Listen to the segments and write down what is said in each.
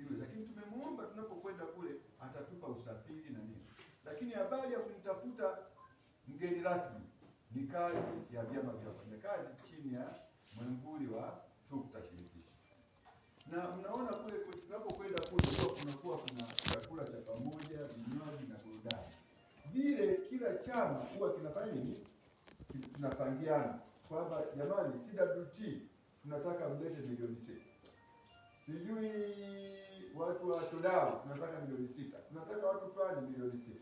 yule, lakini tumemuomba tunapokwenda kule atatupa usafiri na nini. Lakini habari ya kumtafuta mgeni rasmi ni kazi ya vyama vya wafanyakazi chini ya mwamvuli wa TUCTA shirikisho. Na mnaona kule tunapokwenda kule kunakuwa kuna chakula cha pamoja, vinywaji na burudani. Vile kila chama huwa kinafanya nini? Tunapangiana kwamba jamani, CWT tunataka mlete milioni 6. Sijui watu wa Todao tunataka milioni 6. Tunataka watu fulani milioni 6.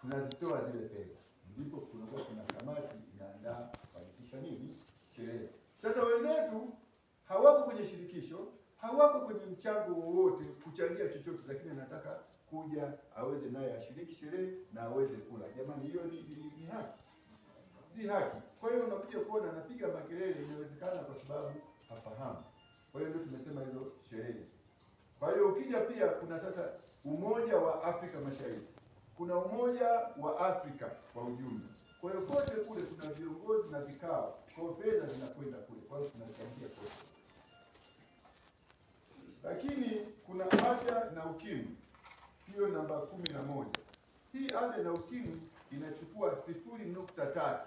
Tunazitoa zile pesa. Ndipo kunakuwa kuna kamati inaandaa kufanikisha nini? Sherehe. Sasa wenzetu hawako kwenye shirikisho, hawako kwenye mchango wowote kuchangia chochote, lakini anataka kuja aweze naye ashiriki sherehe na aweze kula. Jamani, hiyo ni haki? Si haki. Kwa hiyo unakuja kuona anapiga makelele, inawezekana kwa sababu hafahamu. Kwa hiyo ndio tumesema hizo sherehe. Kwa hiyo ukija pia kuna sasa Umoja wa Afrika Mashariki. Kuna Umoja wa Afrika kwa ujumla. Kwa hiyo kote kule kuna viongozi na vikao, kwa fedha zinakwenda kule. Kwa hiyo tunachangia kote. Lakini kuna afya na ukimwi. Hiyo namba 11. Hii afya na ukimwi inachukua 0.3.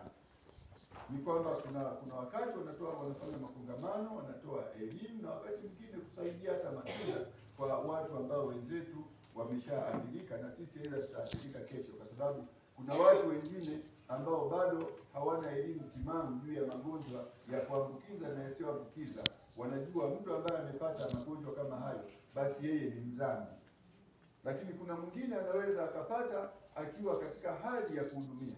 Ni kwamba kuna wakati wanafanya makongamano, wanatoa elimu, na wakati mwingine kusaidia hata matunda kwa watu ambao wenzetu wameshaathirika, na sisi aidha tutaathirika kesho, kwa sababu kuna watu wengine ambao bado hawana elimu timamu juu ya magonjwa ya kuambukiza na yasiyoambukiza. Wanajua mtu ambaye amepata magonjwa kama hayo, basi yeye ni mzambi, lakini kuna mwingine anaweza akapata akiwa katika hali ya kuhudumia.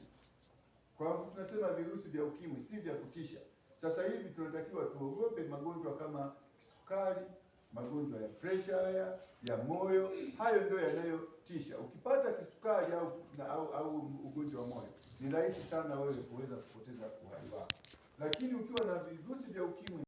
Kwa hivyo tunasema virusi vya ukimwi si vya kutisha. Sasa hivi tunatakiwa tuogope magonjwa kama kisukari, magonjwa ya pressure haya, ya moyo, hayo ndio yanayotisha. Ukipata kisukari au ugonjwa wa moyo, ni rahisi sana wewe kuweza kupoteza uhai wako. Lakini ukiwa na virusi vya